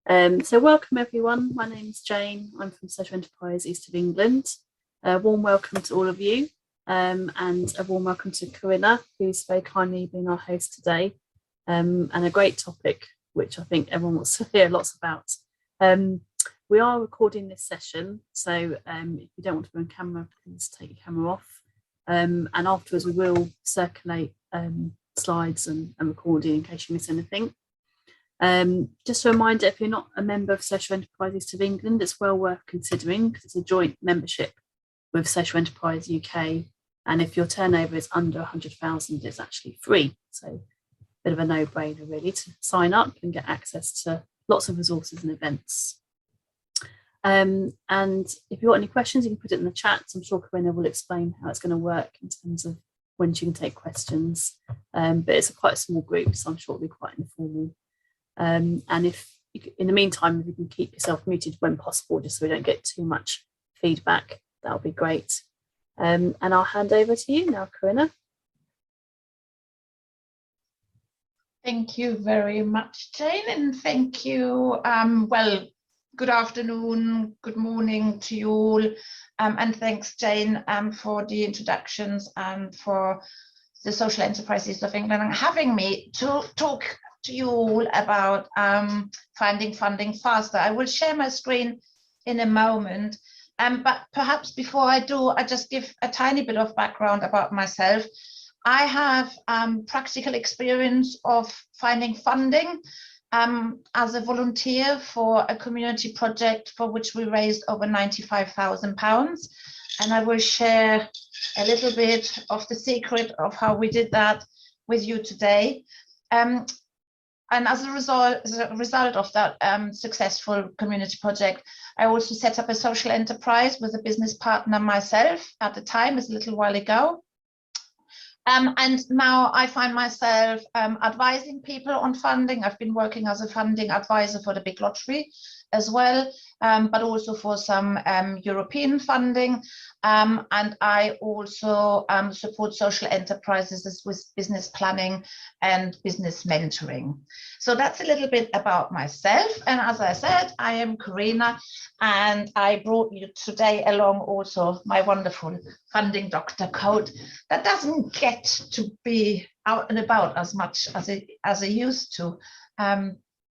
So welcome everyone. My name's Jane. I'm from Social Enterprise East of England. A warm welcome to all of you, and a warm welcome to Corinna, who's very kindly been our host today, and a great topic which I think everyone wants to hear lots about. We are recording this session, so if you don't want to be on camera, please take your camera off. And afterwards we will circulate slides and recording in case you miss anything. Just a reminder, if you're not a member of Social Enterprise East of England, it's well worth considering because it's a joint membership with Social Enterprise UK. And if your turnover is under 100,000, it's actually free. So a bit of a no-brainer really to sign up and get access to lots of resources and events. And if you've got any questions, you can put it in the chat. I'm sure Corinna will explain how it's going to work in terms of when she can take questions. But it's quite a small group, so I'm sure it'll be quite informal. And if you, in the meantime, if you can keep yourself muted when possible, just so we don't get too much feedback, that'll be great. And I'll hand over to you now, Corinna. Thank you very much, Jane, and thank you. Well, good afternoon, good morning to you all, and thanks, Jane, for the introductions and for the Social Enterprises of England and having me to talk to you all about finding funding faster. I will share my screen in a moment, but perhaps before I do, I just give a tiny bit of background about myself. I have practical experience of finding funding as a volunteer for a community project for which we raised over £95,000. And I will share a little bit of the secret of how we did that with you today. And as a result of that successful community project, I also set up a social enterprise with a business partner myself at the time, it's a little while ago. And now I find myself advising people on funding. I've been working as a funding advisor for the Big Lottery as well, but also for some European funding. And I also support social enterprises with business planning and business mentoring. So that's a little bit about myself. And as I said, I am Corinna, and I brought you today along also my wonderful funding doctor coat that doesn't get to be out and about as much as it used to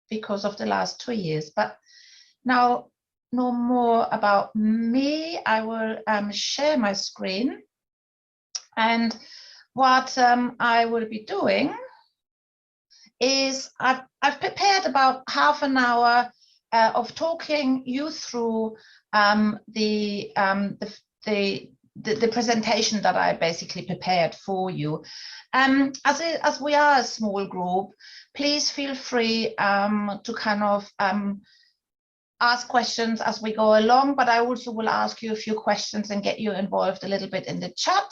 because of the last 2 years. But now, no more about me. I will share my screen, and what I will be doing is I've prepared about half an hour of talking you through the presentation that I basically prepared for you. As we are a small group, please feel free to kind of ask questions as we go along, but I also will ask you a few questions and get you involved a little bit in the chat.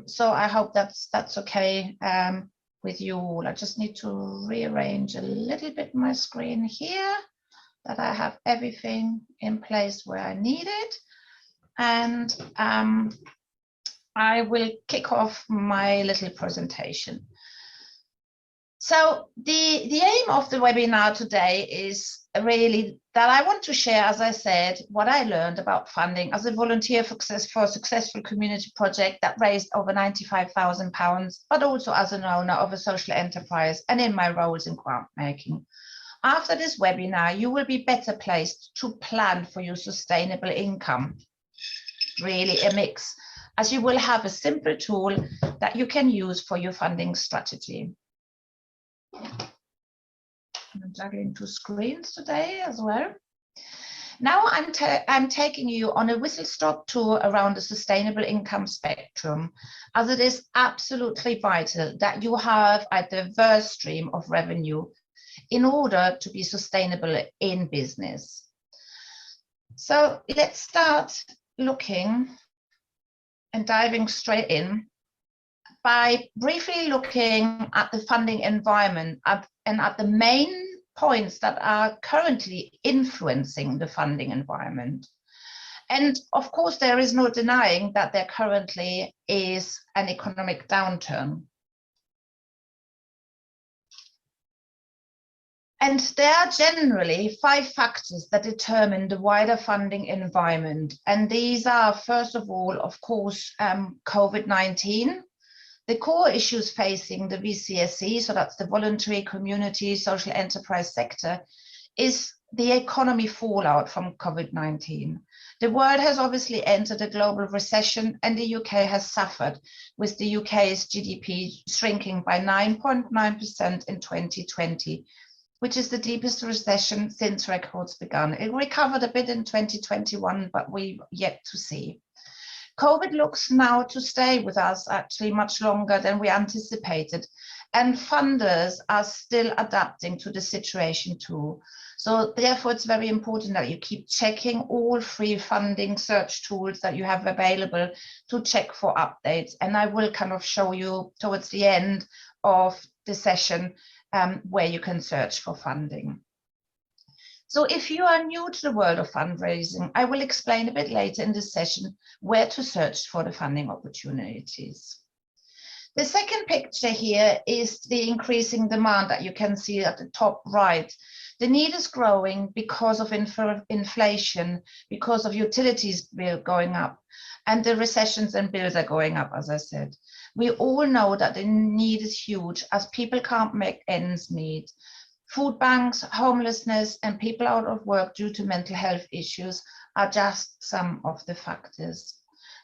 So I hope that's okay with you all. I just need to rearrange a little bit my screen here, that I have everything in place where I need it. And I will kick off my little presentation. So the aim of the webinar today is really that I want to share, as I said, what I learned about funding as a volunteer for a successful community project that raised over £95,000, but also as an owner of a social enterprise and in my roles in grant making. After this webinar, you will be better placed to plan for your sustainable income, really a mix, as you will have a simple tool that you can use for your funding strategy. I'm juggling 2 screens today as well. Now I'm taking you on a whistle-stop tour around the sustainable income spectrum, as it is absolutely vital that you have a diverse stream of revenue in order to be sustainable in business. So let's start looking and diving straight in by briefly looking at the funding environment and at the main points that are currently influencing the funding environment. And of course, there is no denying that there currently is an economic downturn. And there are generally 5 factors that determine the wider funding environment. And these are, first of all, of course, COVID-19, the core issues facing the Vcsc, so that's the voluntary community social enterprise sector, is the economy fallout from COVID-19. The world has obviously entered a global recession, and the UK has suffered, with the UK's GDP shrinking by 9.9% in 2020, which is the deepest recession since records began. It recovered a bit in 2021, but we've yet to see. COVID looks now to stay with us actually much longer than we anticipated, and funders are still adapting to the situation too. So therefore, it's very important that you keep checking all free funding search tools that you have available to check for updates. And I will kind of show you towards the end of the session where you can search for funding. So if you are new to the world of fundraising, I will explain a bit later in this session where to search for the funding opportunities. The second picture here is the increasing demand that you can see at the top right. The need is growing because of inflation, because of utilities bill going up, and the recessions and bills are going up, as I said. We all know that the need is huge as people can't make ends meet. Food banks, homelessness, and people out of work due to mental health issues are just some of the factors.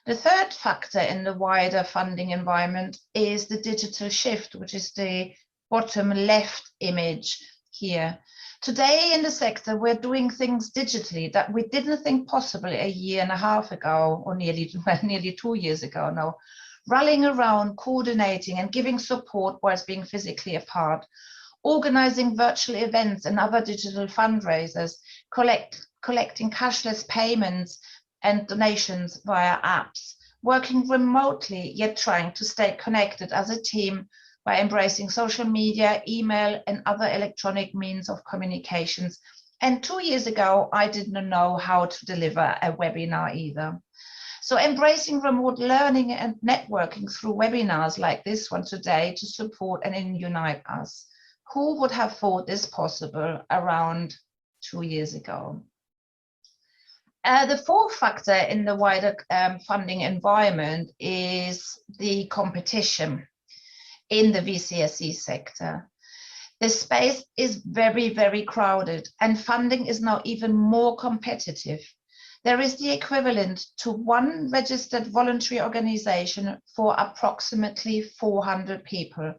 The third factor in the wider funding environment is the digital shift, which is the bottom left image here. Today in the sector, we're doing things digitally that we didn't think possible a year and a half ago, or nearly 2 years ago now. Rallying around, coordinating and giving support whilst being physically apart, organizing virtual events and other digital fundraisers, collecting cashless payments and donations via apps, working remotely yet trying to stay connected as a team by embracing social media, email and other electronic means of communications. And 2 years ago, I didn't know how to deliver a webinar either. So embracing remote learning and networking through webinars like this one today to support and unite us. Who would have thought this possible around 2 years ago? The fourth factor in the wider funding environment is the competition in the Vcsc sector. The space is very, very crowded and funding is now even more competitive. There is the equivalent to one registered voluntary organization for approximately 400 people.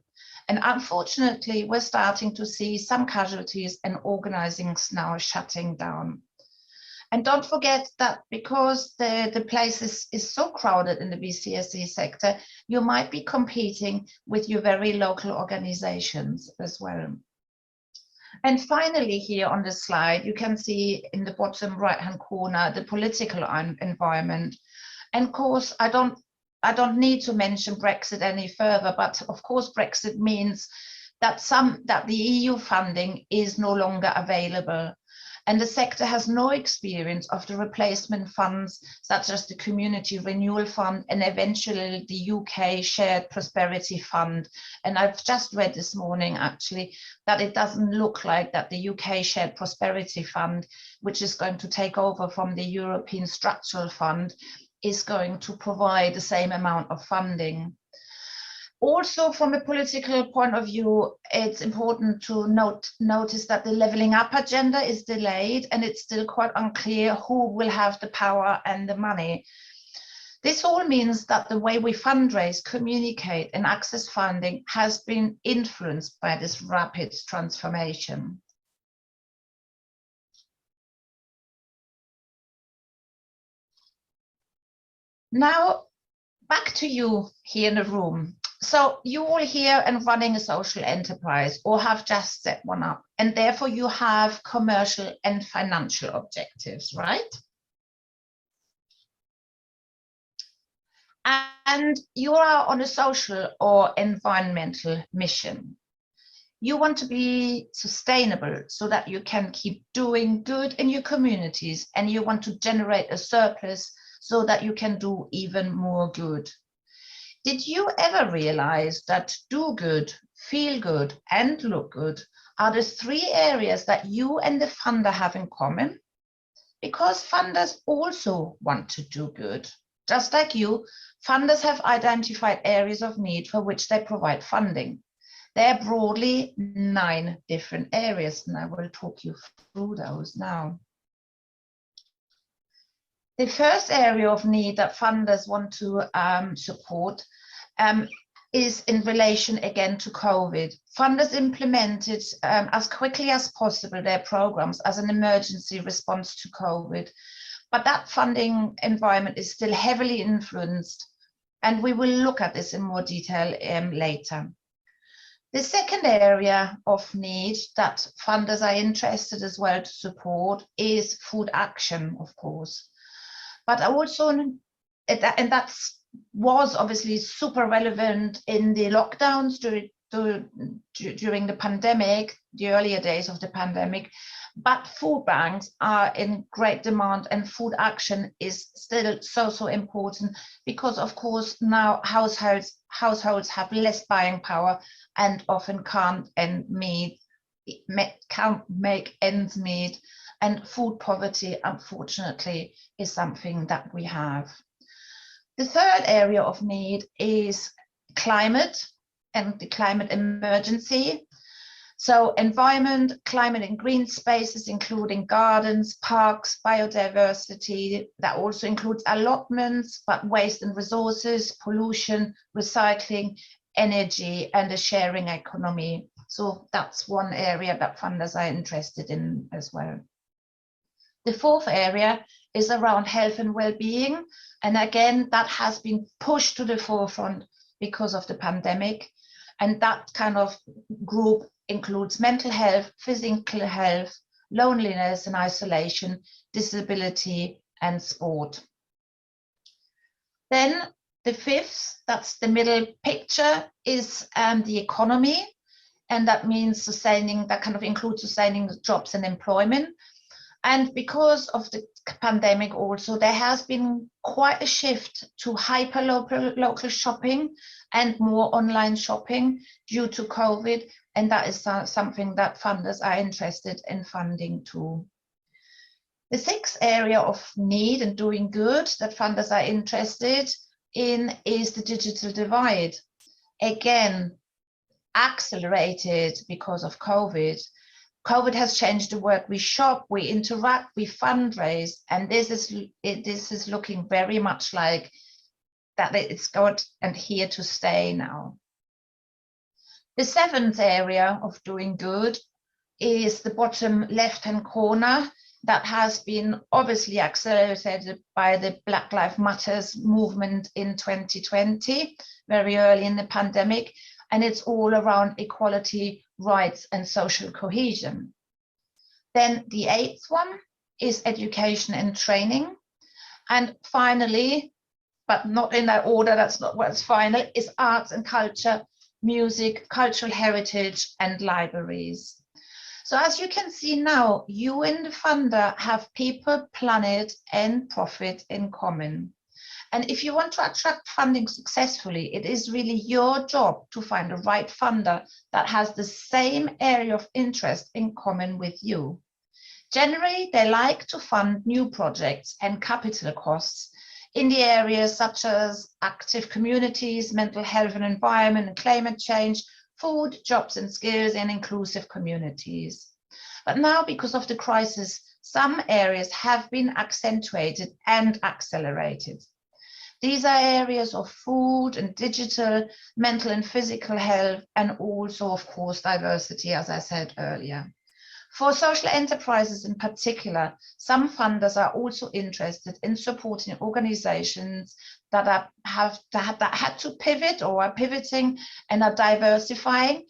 And unfortunately, we're starting to see some casualties and organizings now shutting down. And don't forget that because the place is so crowded in the Vcsc sector, you might be competing with your very local organizations as well. And finally, here on the slide, you can see in the bottom right-hand corner, the political environment. And of course, I don't need to mention Brexit any further, but of course, Brexit means that the EU funding is no longer available. And the sector has no experience of the replacement funds, such as the Community Renewal Fund and eventually the UK Shared Prosperity Fund. And I've just read this morning, actually, that it doesn't look like that the UK Shared Prosperity Fund, which is going to take over from the European Structural Fund, is going to provide the same amount of funding. Also, from a political point of view, it's important to notice that the levelling up agenda is delayed and it's still quite unclear who will have the power and the money. This all means that the way we fundraise, communicate and access funding has been influenced by this rapid transformation. Now, back to you here in the room. So you all here and running a social enterprise or have just set one up, and therefore you have commercial and financial objectives, right? And you are on a social or environmental mission. You want to be sustainable so that you can keep doing good in your communities, and you want to generate a surplus so that you can do even more good. Did you ever realize that do good feel good, and look good are the three areas that you and the funder have in common, because funders also want to do good. Just like you, funders have identified areas of need for which they provide funding. There are broadly 9 different areas, and I will talk you through those now. The first area of need that funders want to support is in relation again to COVID. Funders implemented as quickly as possible their programs as an emergency response to COVID, but that funding environment is still heavily influenced, and we will look at this in more detail later. The second area of need that funders are interested as well to support is food action, of course. But also, and that was obviously super relevant in the lockdowns during the pandemic, the earlier days of the pandemic. But food banks are in great demand, and food action is still so important, because of course now households have less buying power and often can't make ends meet. And food poverty, unfortunately, is something that we have. The third area of need is climate and the climate emergency. So environment, climate and green spaces, including gardens, parks, biodiversity. That also includes allotments, but waste and resources, pollution, recycling, energy, and a sharing economy. So that's one area that funders are interested in as well. The fourth area is around health and well-being. And again, that has been pushed to the forefront because of the pandemic. And that kind of group includes mental health, physical health, loneliness and isolation, disability, and sport. Then the fifth, that's the middle picture, is the economy. And that means that kind of includes sustaining jobs and employment. And because of the pandemic also, there has been quite a shift to hyper-local shopping and more online shopping due to COVID. And that is something that funders are interested in funding too. The sixth area of need and doing good that funders are interested in is the digital divide. Again, accelerated because of COVID. COVID has changed the work we shop, we interact, we fundraise, and this is looking very much like that it's got and here to stay now. The seventh area of doing good is the bottom left-hand corner that has been obviously accelerated by the Black Lives Matter movement in 2020, very early in the pandemic, and it's all around equality, rights, and social cohesion. Then the eighth one is education and training. And finally, but not in that order, that's not what's final, is arts and culture, music, cultural heritage, and libraries. So as you can see now, you and the funder have people, planet, and profit in common. And if you want to attract funding successfully, it is really your job to find the right funder that has the same area of interest in common with you. Generally, they like to fund new projects and capital costs in the areas such as active communities, mental health and environment and climate change, food, jobs and skills, and inclusive communities. But now, because of the crisis, some areas have been accentuated and accelerated. These are areas of food and digital, mental and physical health, and also, of course, diversity, as I said earlier. For social enterprises in particular, some funders are also interested in supporting organizations that had to pivot or are pivoting and are diversifying,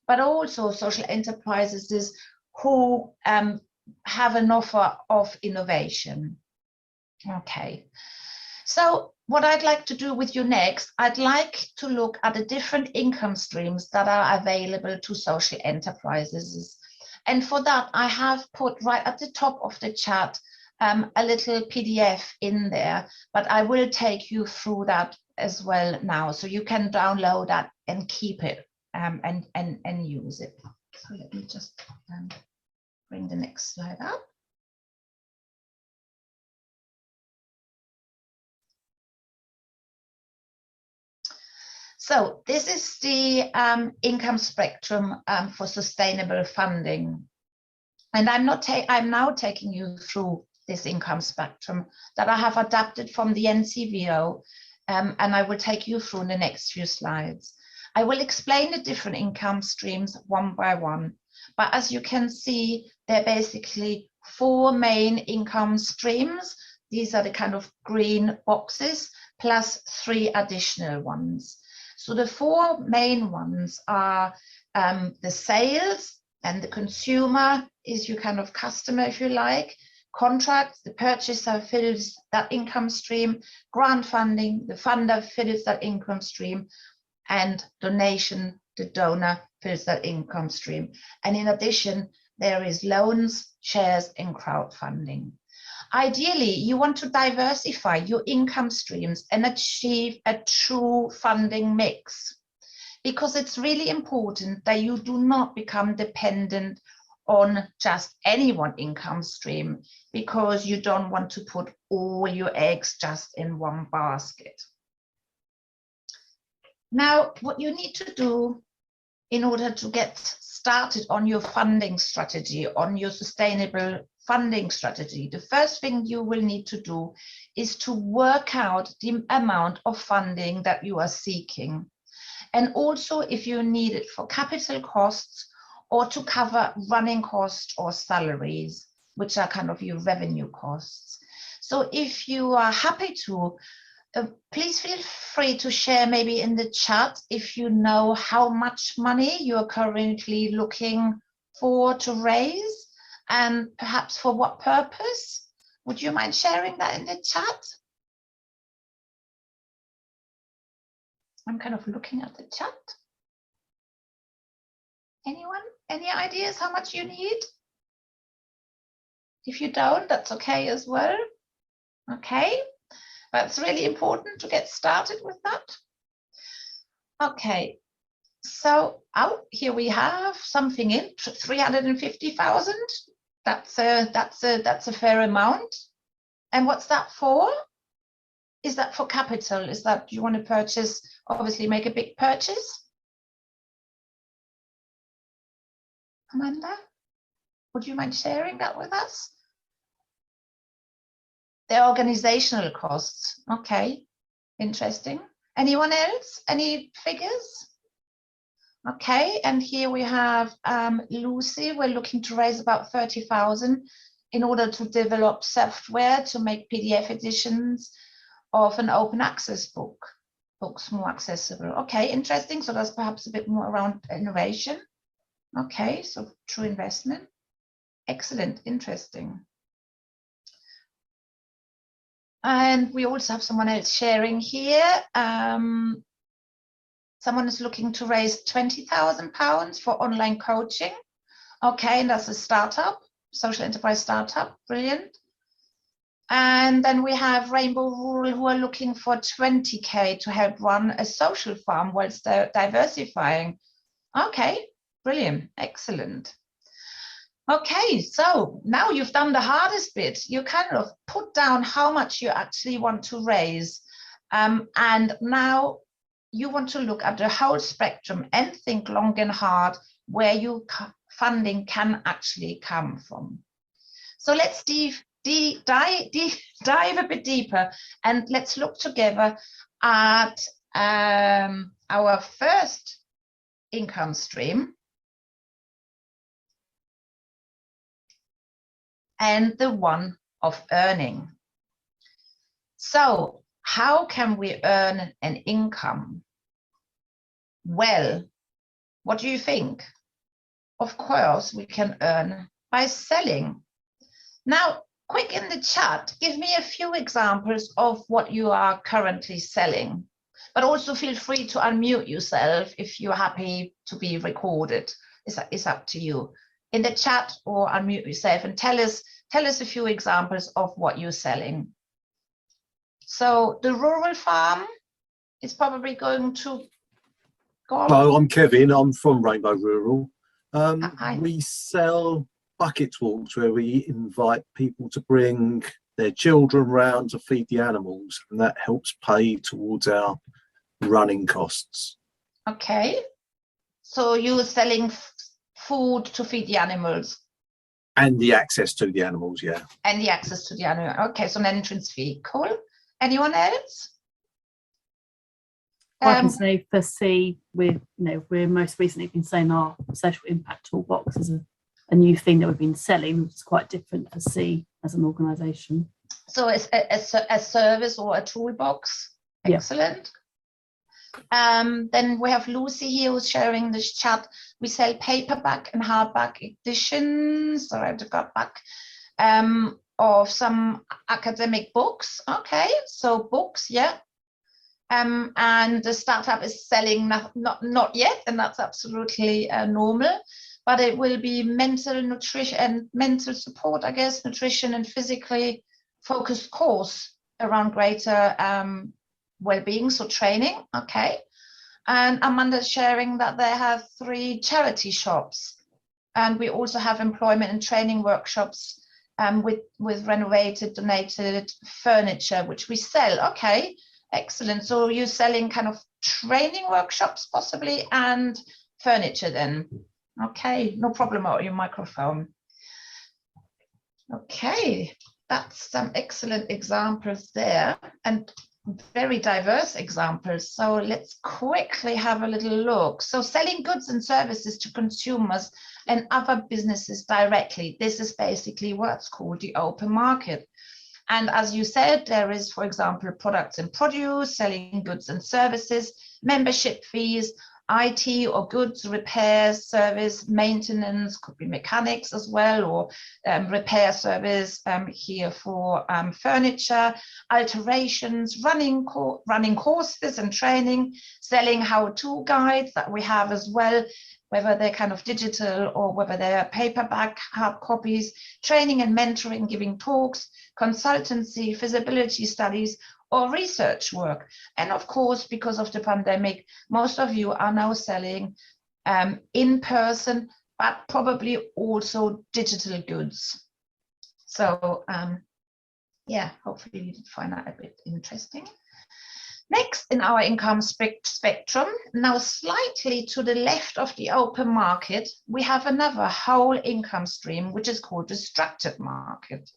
but also social enterprises who have an offer of innovation. Okay. So what I'd like to do with you next, I'd like to look at the different income streams that are available to social enterprises. And for that, I have put right at the top of the chat a little PDF in there, but I will take you through that as well now, so you can download that and keep it. and use it. So let me just bring the next slide up. So this is the income spectrum for sustainable funding. And I'm now taking you through this income spectrum that I have adapted from the NCVO, and I will take you through in the next few slides. I will explain the different income streams one by one, but as you can see, they're basically 4 main income streams. These are the kind of green boxes, plus 3 additional ones. So the 4 main ones are the sales, and the consumer is your kind of customer, if you like. Contracts, the purchaser fills that income stream. Grant funding, the funder fills that income stream. And donation, the donor fills that income stream. And in addition, there is loans, shares, and crowdfunding. Ideally, you want to diversify your income streams and achieve a true funding mix, because it's really important that you do not become dependent on just any one income stream, because you don't want to put all your eggs just in one basket. Now, what you need to do in order to get started on your funding strategy, on your sustainable funding strategy, the first thing you will need to do is to work out the amount of funding that you are seeking. And also if you need it for capital costs or to cover running costs or salaries, which are kind of your revenue costs. So if you are happy to, please feel free to share maybe in the chat if you know how much money you are currently looking for to raise, and perhaps for what purpose. Would you mind sharing that in the chat? I'm kind of looking at the chat. Anyone? Any ideas how much you need? If you don't, that's okay as well. Okay, but it's really important to get started with that. Okay, so here we have something in 350,000. That's a fair amount. And what's that for? Is that for capital? Is that you want to purchase, obviously make a big purchase? Amanda, would you mind sharing that with us? The organizational costs. Okay, interesting. Anyone else? Any figures? Okay, and here we have Lucy. We're looking to raise about 30,000 in order to develop software to make PDF editions of an open access books more accessible. Okay, interesting. So that's perhaps a bit more around innovation. Okay, so true investment. Excellent, interesting. And we also have someone else sharing here. Someone is looking to raise £20,000 for online coaching. Okay, and that's a startup, social enterprise startup, brilliant. And then we have Rainbow Rural who are looking for 20K to help run a social farm whilst they're diversifying. Okay, brilliant, excellent. Okay, so now you've done the hardest bit. You kind of put down how much you actually want to raise. And now you want to look at the whole spectrum and think long and hard where your funding can actually come from. So let's dive a bit deeper, and let's look together at our first income stream, and the one of earning. So how can we earn an income? Well, what do you think? Of course, we can earn by selling. Now, quick in the chat, give me a few examples of what you are currently selling, but also feel free to unmute yourself if you're happy to be recorded. It's up to you. In the chat, or unmute yourself and tell us a few examples of what you're selling. So the rural farm is probably going to Go on. Hello, I'm Kevin. I'm from Rainbow Rural. Hi. We sell bucket walks where we invite people to bring their children round to feed the animals, and that helps pay towards our running costs. Okay. So you're selling food to feed the animals? And the access to the animals, yeah. And the access to the animal. Okay, so an entrance fee. Cool. Anyone else? I can say for C, we're most recently been saying our social impact toolbox is a new thing that we've been selling, which is quite different for C as an organisation. So it's a service or a toolbox. Yeah. Excellent. Then we have Lucy here who's sharing this chat. We sell paperback and hardback editions. Sorry, I have to go back. Of some academic books. Okay, so books, yeah. And the startup is selling not yet, and that's absolutely normal. But it will be mental nutrition and mental support, I guess, nutrition and physically focused course around greater well-being, so training. Okay. And Amanda's sharing that they have 3 charity shops, and we also have employment and training workshops with renovated, donated furniture, which we sell. Okay, excellent. So you're selling kind of training workshops possibly and furniture then. Okay, no problem about your microphone. Okay, that's some excellent examples there, and very diverse examples. So let's quickly have a little look. So selling goods and services to consumers and other businesses directly. This is basically what's called the open market. And as you said, there is, for example, products and produce, selling goods and services, membership fees, IT or goods, repairs, service, maintenance, could be mechanics as well, or repair service here for furniture, alterations, running courses and training, selling how-to guides that we have as well, whether they're kind of digital or whether they're paperback, hard copies, training and mentoring, giving talks, consultancy, feasibility studies, or research work. And of course, because of the pandemic, most of you are now selling in person, but probably also digital goods. So yeah, hopefully you did find that a bit interesting. Next in our income spectrum, now slightly to the left of the open market, we have another whole income stream, which is called the structured market.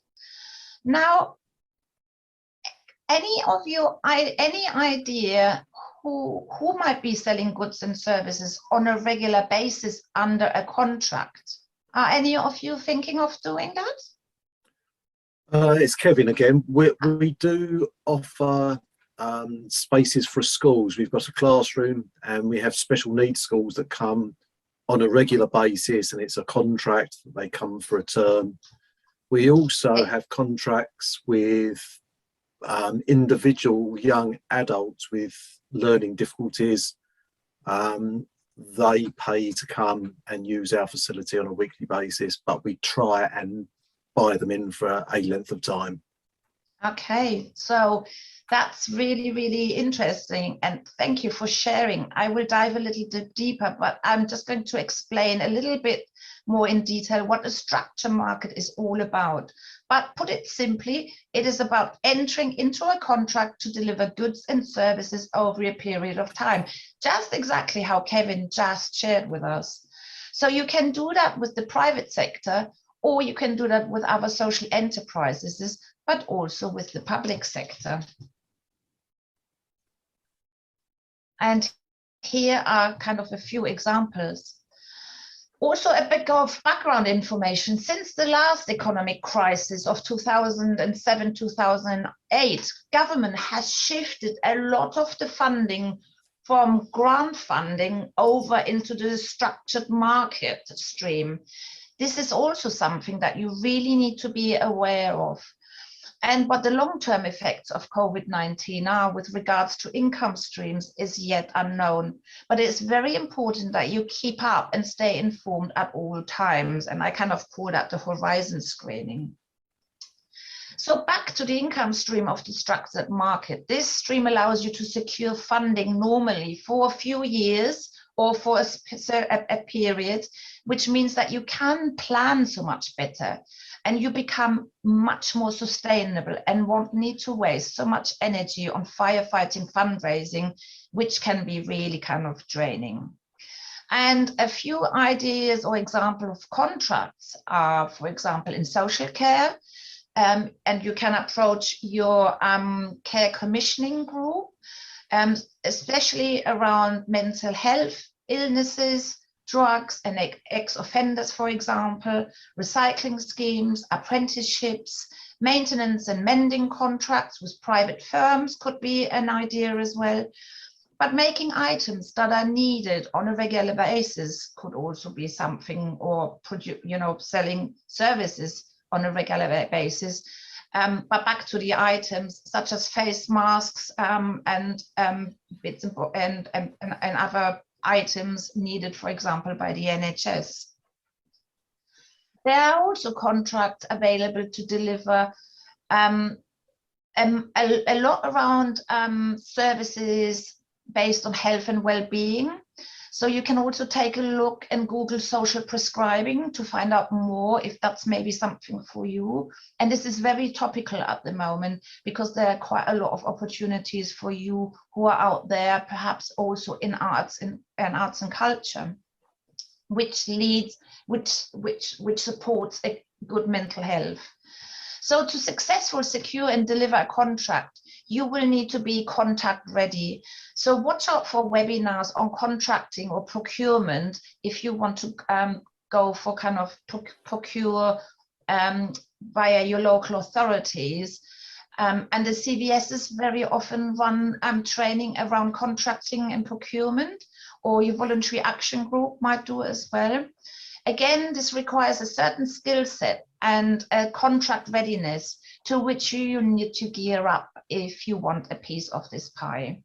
Now, any of you, any idea who might be selling goods and services on a regular basis under a contract? Are any of you thinking of doing that? It's Kevin again. We do offer spaces for schools. We've got a classroom, and we have special needs schools that come on a regular basis, and it's a contract. They come for a term. We also have contracts with individual young adults with learning difficulties. They pay to come and use our facility on a weekly basis, but we try and buy them in for a length of time. Okay, so that's really, really interesting, and thank you for sharing. I will dive a little bit deeper, but I'm just going to explain a little bit more in detail what a structure market is all about. But put it simply, it is about entering into a contract to deliver goods and services over a period of time, just exactly how Kevin just shared with us. So you can do that with the private sector, or you can do that with other social enterprises, but also with the public sector. And here are kind of a few examples. Also a bit of background information. Since the last economic crisis of 2007-2008, government has shifted a lot of the funding from grant funding over into the structured market stream. This is also something that you really need to be aware of. And what the long-term effects of COVID-19 are with regards to income streams is yet unknown. But it's very important that you keep up and stay informed at all times. And I kind of call that the horizon screening. So back to the income stream of the structured market. This stream allows you to secure funding normally for a few years or for a period, which means that you can plan so much better and you become much more sustainable and won't need to waste so much energy on firefighting fundraising, which can be really kind of draining. And a few ideas or examples of contracts are, for example, in social care, and you can approach your care commissioning group, especially around mental health, illnesses, drugs and ex-offenders, for example, recycling schemes, apprenticeships, maintenance and mending contracts with private firms could be an idea as well. But making items that are needed on a regular basis could also be something, or selling services on a regular basis. But back to the items such as face masks and bits and other items needed, for example, by the NHS. There are also contracts available to deliver a lot around services based on health and well-being. So you can also take a look and Google social prescribing to find out more if that's maybe something for you. And this is very topical at the moment because there are quite a lot of opportunities for you who are out there, perhaps also in arts and culture, which supports a good mental health. So to successfully secure and deliver a contract, you will need to be contact ready. So watch out for webinars on contracting or procurement if you want to go for kind of procure via your local authorities. And the CVSs very often run training around contracting and procurement, or your voluntary action group might do as well. Again, this requires a certain skill set and a contract readiness to which you need to gear up if you want a piece of this pie.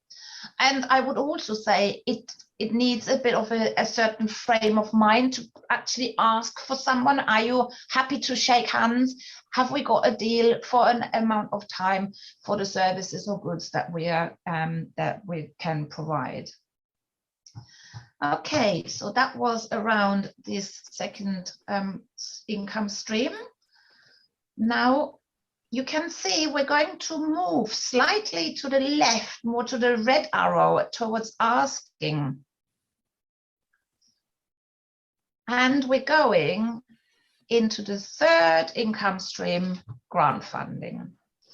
And I would also say it needs a bit of a certain frame of mind to actually ask for someone, are you happy to shake hands? Have we got a deal for an amount of time for the services or goods that we can provide? Okay, so that was around this second income stream. Now you can see we're going to move slightly to the left, more to the red arrow towards asking. And we're going into the third income stream, grant funding.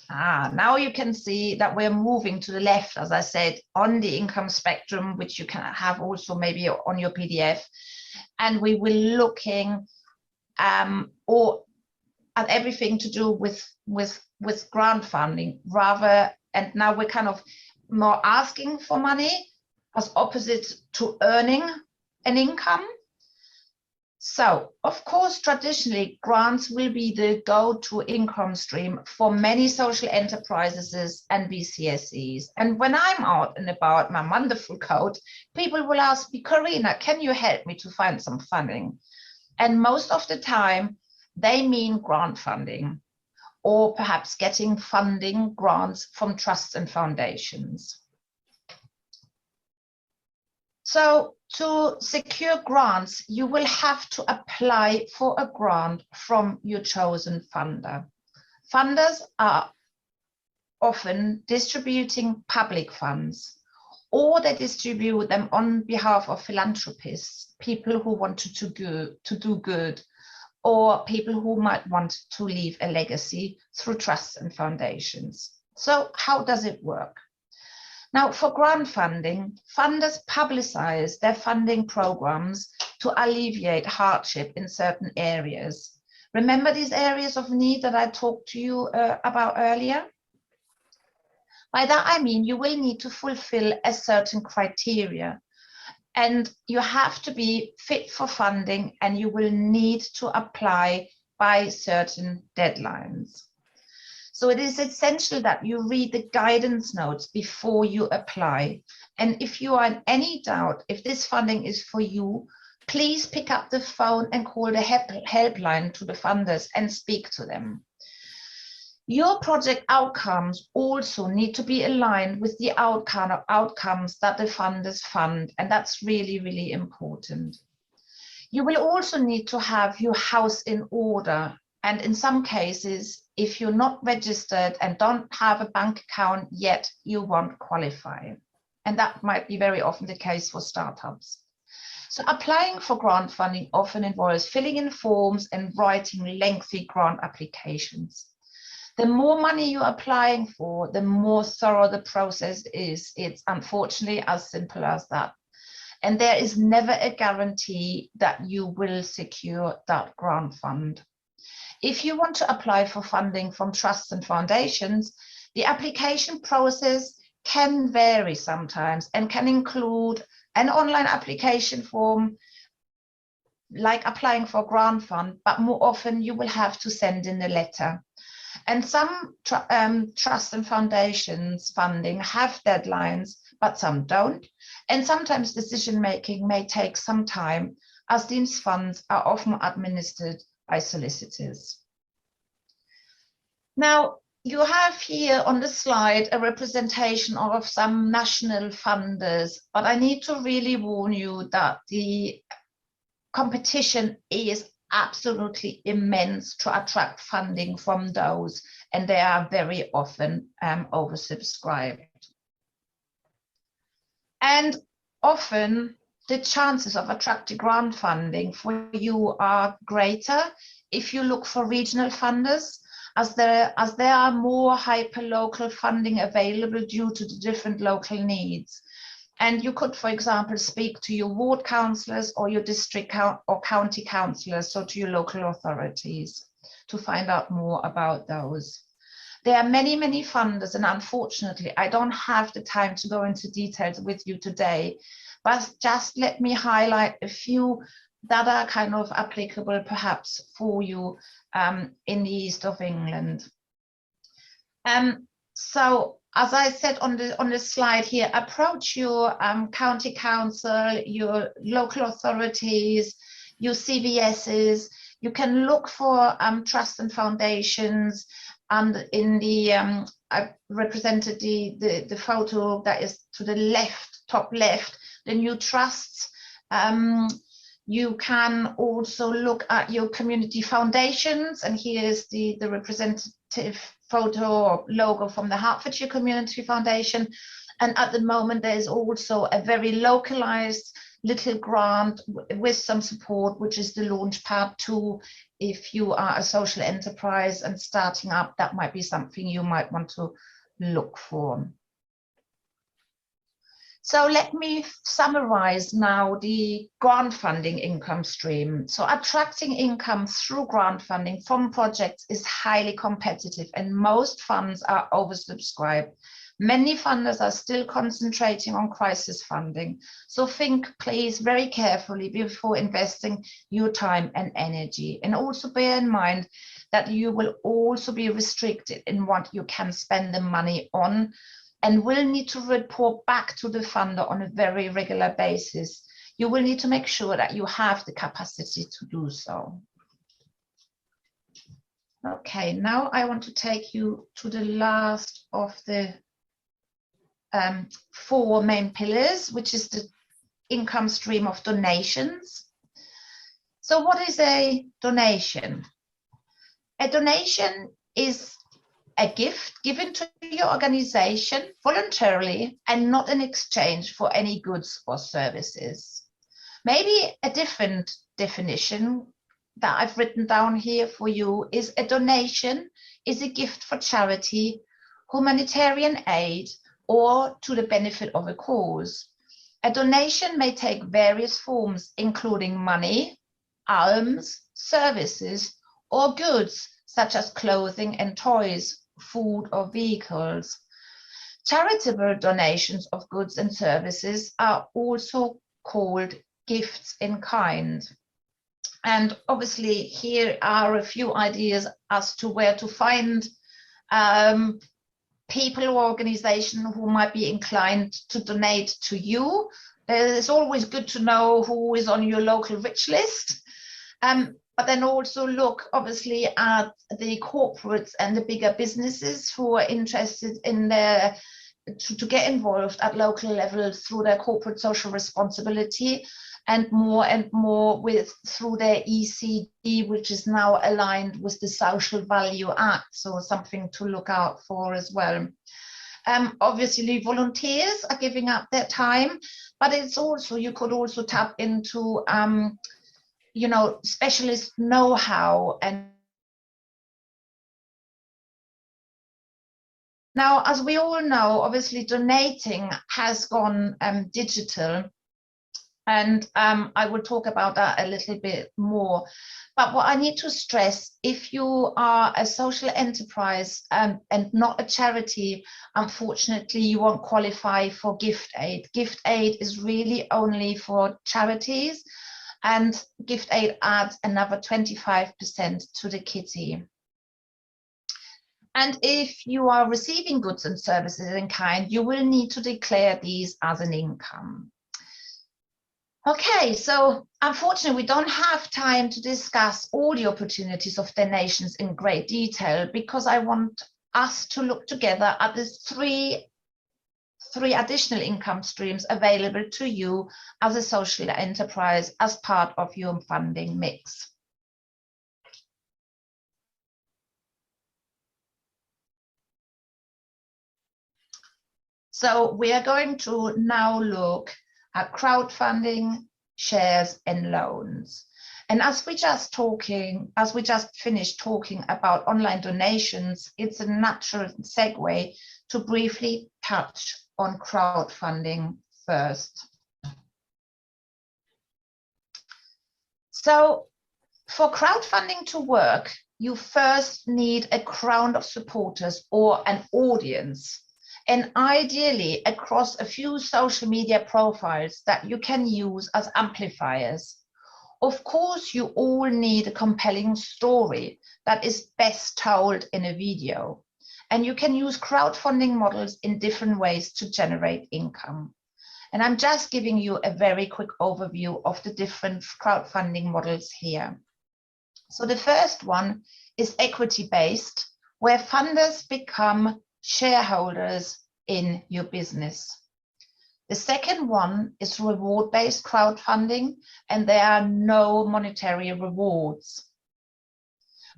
Now you can see that we're moving to the left, as I said, on the income spectrum, which you can have also maybe on your PDF. And we will looking or at everything to do with grant funding rather, and now we're kind of more asking for money as opposite to earning an income. So, of course, traditionally, grants will be the go-to income stream for many social enterprises and Vcscs. And when I'm out and about my wonderful coat, people will ask me, Corinna, can you help me to find some funding? And most of the time, they mean grant funding, or perhaps getting funding grants from trusts and foundations. So to secure grants, you will have to apply for a grant from your chosen funder. Funders are often distributing public funds, or they distribute them on behalf of philanthropists, people who want to do good, or people who might want to leave a legacy through trusts and foundations. So how does it work? Now, for grant funding, funders publicize their funding programs to alleviate hardship in certain areas. Remember these areas of need that I talked to you about earlier? By that, I mean you will need to fulfill a certain criteria, and you have to be fit for funding, and you will need to apply by certain deadlines. So it is essential that you read the guidance notes before you apply. And if you are in any doubt if this funding is for you, please pick up the phone and call the helpline to the funders and speak to them. Your project outcomes also need to be aligned with the outcomes that the funders fund, and that's really, really important. You will also need to have your house in order, and in some cases, if you're not registered and don't have a bank account yet, you won't qualify. And that might be very often the case for startups. So applying for grant funding often involves filling in forms and writing lengthy grant applications. The more money you're applying for, the more thorough the process is. It's unfortunately as simple as that. And there is never a guarantee that you will secure that grant fund. If you want to apply for funding from trusts and foundations, the application process can vary sometimes and can include an online application form like applying for a grant fund, but more often you will have to send in a letter. And some trusts and foundations funding have deadlines, but some don't. And sometimes decision-making may take some time, as these funds are often administered by solicitors. Now, you have here on the slide a representation of some national funders, but I need to really warn you that the competition is absolutely immense to attract funding from those, and they are very often oversubscribed. And often the chances of attracting grant funding for you are greater if you look for regional funders, as there are more hyper-local funding available due to the different local needs. And you could, for example, speak to your ward councillors or your district or county councillors, so to your local authorities, to find out more about those. There are many, many funders, and unfortunately, I don't have the time to go into details with you today, but just let me highlight a few that are kind of applicable perhaps for you in the east of England. So, as I said on the slide here, approach your county council, your local authorities, your CVSs. You can look for trusts and foundations, and in the I've represented the photo that is to the left, top left, the new trusts. You can also look at your community foundations, and here is the representative photo or logo from the Hertfordshire Community Foundation. And at the moment, there is also a very localized little grant with some support, which is the Launchpad 2. If you are a social enterprise and starting up, that might be something you might want to look for. So let me summarize now the grant funding income stream. So attracting income through grant funding from projects is highly competitive, and most funds are oversubscribed. Many funders are still concentrating on crisis funding. So think, please, very carefully before investing your time and energy. And also bear in mind that you will also be restricted in what you can spend the money on, and will need to report back to the funder on a very regular basis. You will need to make sure that you have the capacity to do so. Okay, now I want to take you to the last of the 4 main pillars, which is the income stream of donations. So what is a donation? A donation is a gift given to your organization voluntarily and not in exchange for any goods or services. Maybe a different definition that I've written down here for you is a donation is a gift for charity, humanitarian aid, or to the benefit of a cause. A donation may take various forms, including money, alms, services, or goods such as clothing and toys, food or vehicles. Charitable donations of goods and services are also called gifts in kind. And obviously here are a few ideas as to where to find people or organizations who might be inclined to donate to you. It's always good to know who is on your local rich list. but then also look obviously at the corporates and the bigger businesses who are interested in their to get involved at local level through their corporate social responsibility, and more with through their ECD, which is now aligned with the Social Value Act, so something to look out for as well. Obviously volunteers are giving up their time, but it's also, you could also tap into you know, specialist know-how. And now, as we all know, obviously donating has gone digital, and I will talk about that a little bit more. But what I need to stress, if you are a social enterprise and not a charity, unfortunately, you won't qualify for gift aid. Gift aid is really only for charities, and gift aid adds another 25% to the kitty. And if you are receiving goods and services in kind, you will need to declare these as an income. Okay, so unfortunately, we don't have time to discuss all the opportunities of donations in great detail, because I want us to look together at the three additional income streams available to you as a social enterprise as part of your funding mix. So we are going to now look at crowdfunding, shares and loans. And as we just finished talking about online donations, it's a natural segue to briefly touch on crowdfunding first. So for crowdfunding to work, you first need a crowd of supporters or an audience, and ideally across a few social media profiles that you can use as amplifiers. Of course, you all need a compelling story that is best told in a video, and you can use crowdfunding models in different ways to generate income. And I'm just giving you a very quick overview of the different crowdfunding models here. So the first one is equity-based, where funders become shareholders in your business. The second one is reward-based crowdfunding, and there are no monetary rewards.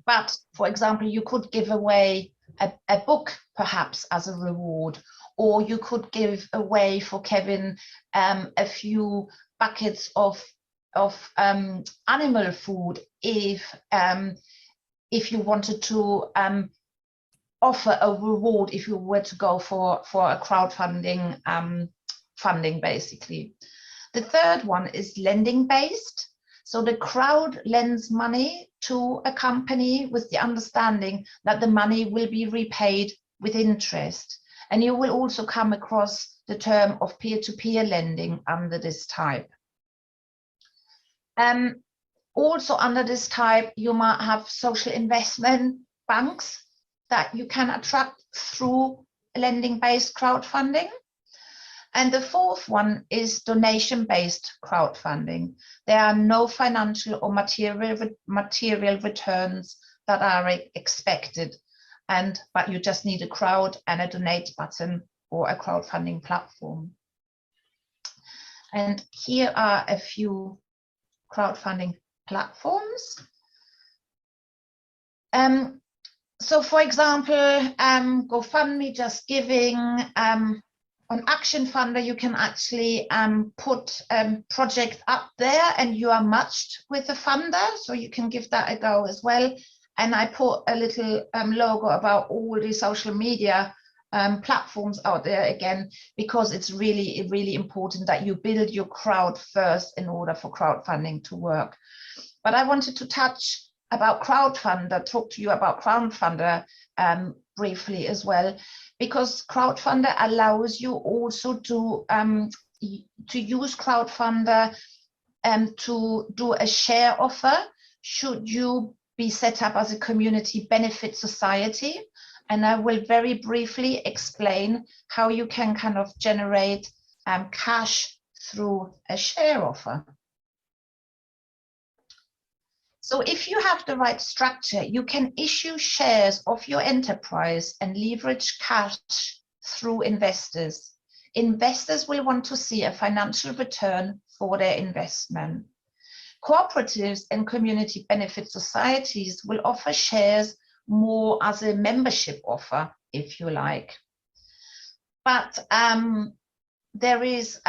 But for example, you could give away a book perhaps as a reward, or you could give away for Kevin a few buckets of animal food if you wanted to offer a reward if you were to go for a crowdfunding funding, basically. The third one is lending based. So the crowd lends money to a company with the understanding that the money will be repaid with interest. And you will also come across the term of peer-to-peer lending under this type. Also under this type, you might have social investment banks that you can attract through lending-based crowdfunding. And the fourth one is donation-based crowdfunding. There are no financial or material returns that are expected, but you just need a crowd and a donate button or a crowdfunding platform. And here are a few crowdfunding platforms. So for example, GoFundMe, Just Giving, on Action Funder, you can actually put a project up there and you are matched with a funder, so you can give that a go as well. And I put a little logo about all the social media platforms out there again, because it's really, really important that you build your crowd first in order for crowdfunding to work. But I wanted to touch about Crowdfunder, talk to you about Crowdfunder briefly as well, because Crowdfunder allows you also to use Crowdfunder to do a share offer should you be set up as a community benefit society. And I will very briefly explain how you can kind of generate cash through a share offer. So if you have the right structure, you can issue shares of your enterprise and leverage cash through investors. Investors will want to see a financial return for their investment. Cooperatives and community benefit societies will offer shares more as a membership offer, if you like. But there is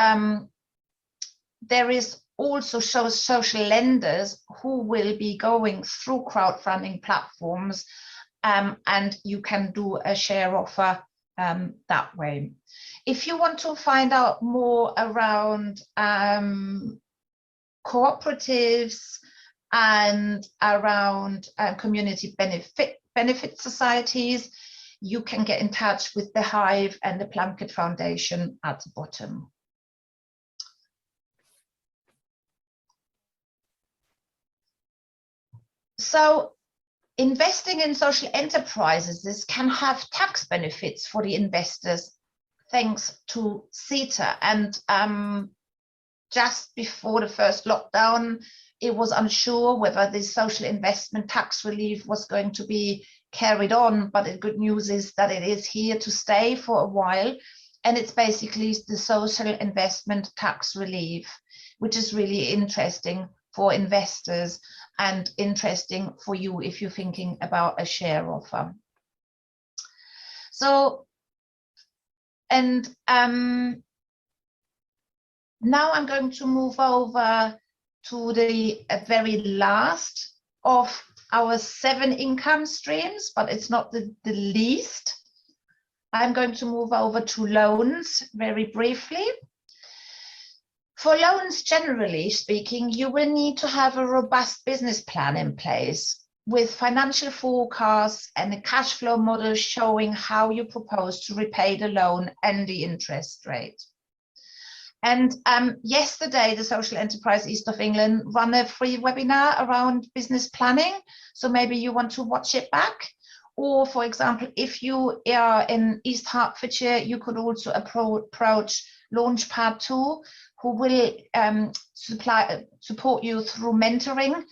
also social lenders who will be going through crowdfunding platforms, and you can do a share offer that way. If you want to find out more around cooperatives and around community benefit societies, you can get in touch with the Hive and the Plunkett Foundation at the bottom. So investing in social enterprises, this can have tax benefits for the investors thanks to CETA. And just before the first lockdown, it was unsure whether this social investment tax relief was going to be carried on, but the good news is that it is here to stay for a while. And it's basically the social investment tax relief, which is really interesting for investors and interesting for you if you're thinking about a share offer. So, and now I'm going to move over to the very last of our 7 income streams, but it's not the least. I'm going to move over to loans very briefly. For loans, generally speaking, you will need to have a robust business plan in place with financial forecasts and a cash flow model showing how you propose to repay the loan and the interest rate. And yesterday, the Social Enterprise East of England ran a free webinar around business planning. So maybe you want to watch it back. Or, for example, if you are in East Hertfordshire, you could also approach Launchpad 2, who will support you through mentoring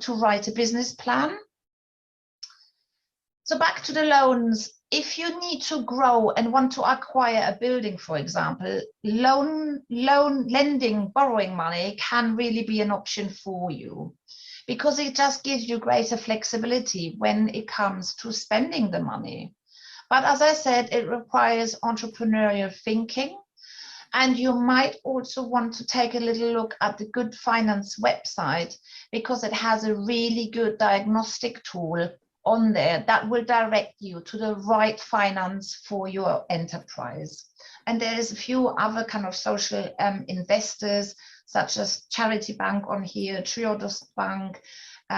to write a business plan. So back to the loans. If you need to grow and want to acquire a building, for example, lending, borrowing money can really be an option for you because it just gives you greater flexibility when it comes to spending the money. But as I said, it requires entrepreneurial thinking. And you might also want to take a little look at the Good Finance website because it has a really good diagnostic tool on there that will direct you to the right finance for your enterprise. And there's a few other kind of social investors, such as Charity Bank on here, Triodos Bank,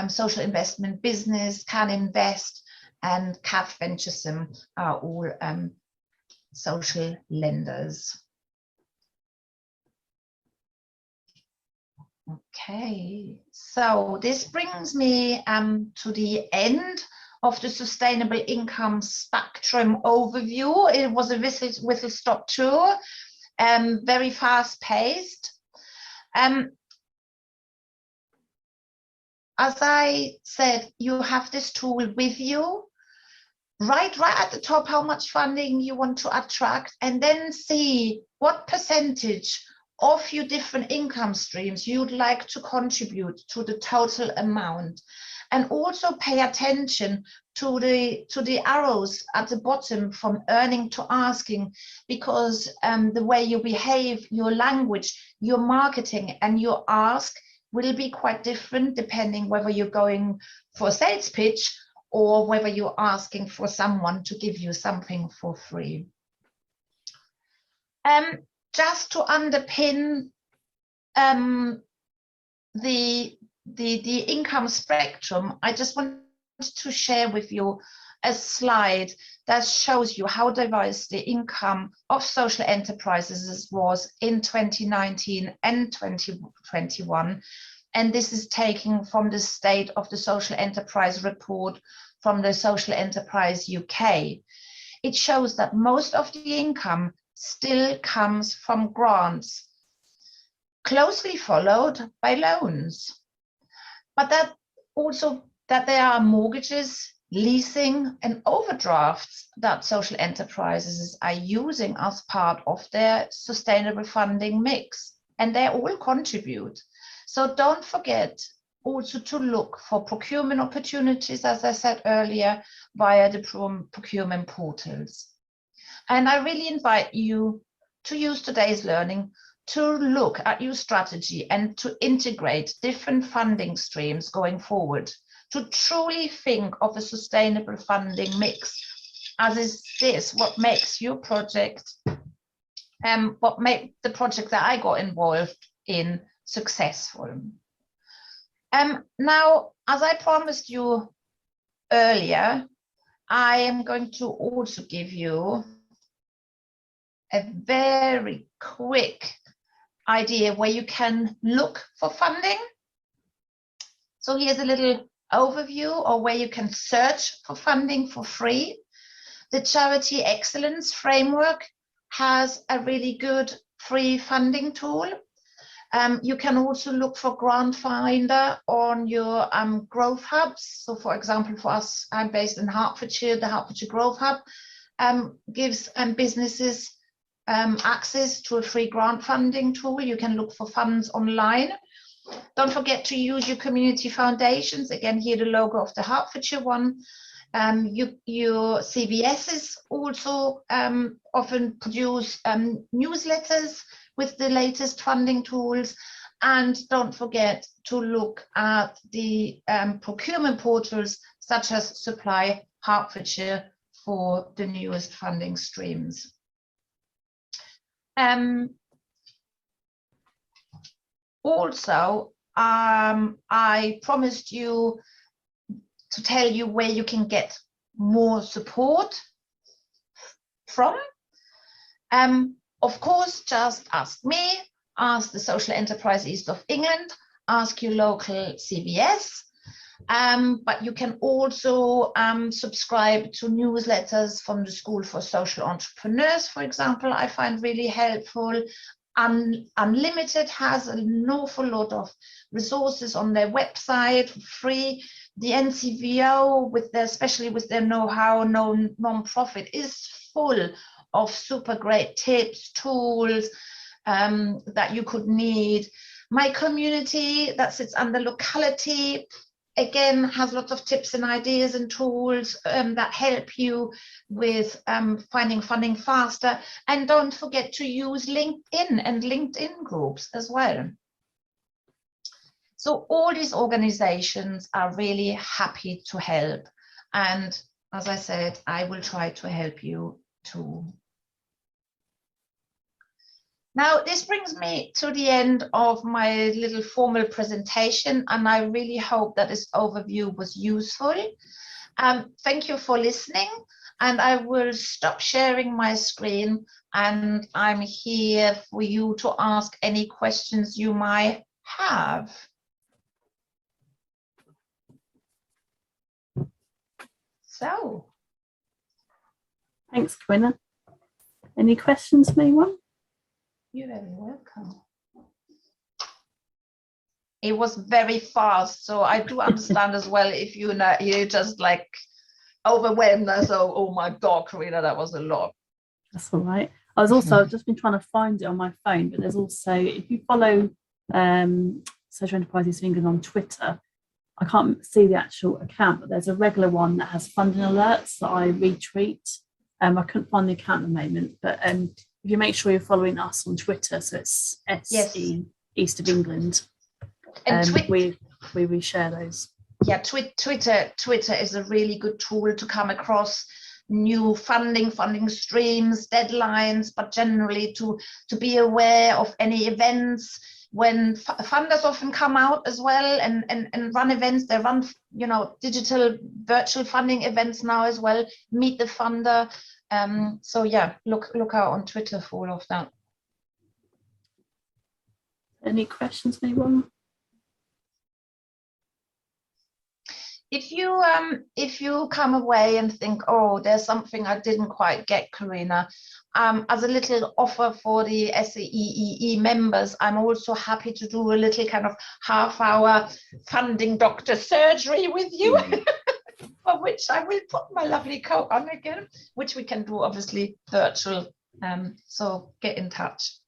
Social Investment Business, Can Invest, and CAF Venturesome are all social lenders. Okay, so this brings me to the end of the sustainable income spectrum overview. It was a whistle-stop tour, very fast-paced. As I said, you have this tool with you. Write right at the top how much funding you want to attract, and then see what percentage of your different income streams you'd like to contribute to the total amount. And also pay attention to the arrows at the bottom from earning to asking, because the way you behave, your language, your marketing and your ask will be quite different depending whether you're going for a sales pitch or whether you're asking for someone to give you something for free. Just to underpin the income spectrum, I just want to share with you a slide that shows you how diverse the income of social enterprises was in 2019 and 2021. And this is taken from the State of the Social Enterprise report from the Social Enterprise UK. It shows that most of the income still comes from grants, closely followed by loans. But that also that there are mortgages, leasing and overdrafts that social enterprises are using as part of their sustainable funding mix, and they all contribute. So don't forget also to look for procurement opportunities, as I said earlier, via the procurement portals. And I really invite you to use today's learning to look at your strategy and to integrate different funding streams going forward, to truly think of a sustainable funding mix, as is this what makes your project, what made the project that I got involved in successful. Now, as I promised you earlier, I am going to also give you a very quick idea where you can look for funding. So here's a little overview of where you can search for funding for free. The Charity Excellence Framework has a really good free funding tool. You can also look for Grant Finder on your growth hubs. So for example, for us, I'm based in Hertfordshire. The Hertfordshire Growth Hub gives businesses access to a free grant funding tool. You can look for funds online. Don't forget to use your community foundations. Again, here the logo of the Hertfordshire one. Your CVSs also often produce newsletters with the latest funding tools. And don't forget to look at the procurement portals such as Supply Hertfordshire for the newest funding streams. Also, I promised you to tell you where you can get more support from. Of course, just ask me, ask the Social Enterprise East of England, ask your local CVS, but you can also subscribe to newsletters from the School for Social Entrepreneurs, for example, I find really helpful. Unlimited has an awful lot of resources on their website for free. The NCVO, especially with their know-how, non-profit, is full of super great tips, tools that you could need. My community that sits under locality, again, has lots of tips and ideas and tools that help you with finding funding faster. And don't forget to use LinkedIn and LinkedIn groups as well. So all these organizations are really happy to help. And as I said, I will try to help you too. Now, this brings me to the end of my little formal presentation, and I really hope that this overview was useful. Thank you for listening, and I will stop sharing my screen, and I'm here for you to ask any questions you might have. So. Thanks, Corinna. Any questions from anyone? You're very welcome. It was very fast, so I do understand as well if you're just like overwhelmed. So, oh my God, Corinna, that was a lot. That's all right. I've just been trying to find it on my phone, but there's also, if you follow Social Enterprises of England on Twitter, I can't see the actual account, but there's a regular one that has funding alerts that I retweet. I couldn't find the account at the moment, but if you make sure you're following us on Twitter, so it's SE East of England, and we reshare those. Yeah, Twitter is a really good tool to come across new funding streams, deadlines, but generally to be aware of any events. When funders often come out as well and run events, they run digital virtual funding events now as well. Meet the funder. So yeah, look out on Twitter for all of that. Any questions, anyone? If if you come away and think, oh, there's something I didn't quite get, Corinna, as a little offer for the SAEEE members, I'm also happy to do a little kind of half-hour funding doctor surgery with you, for which I will put my lovely coat on again, which we can do obviously virtual. So get in touch.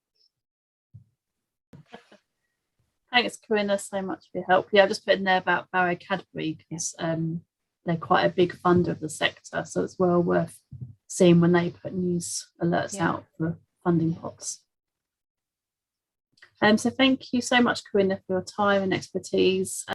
Thanks, Corinna, so much for your help. Yeah, I just put in there about Barrow Cadbury because they're quite a big funder of the sector, so it's well worth seeing when they put news alerts out for funding pots. So thank you so much, Corinna, for your time and expertise.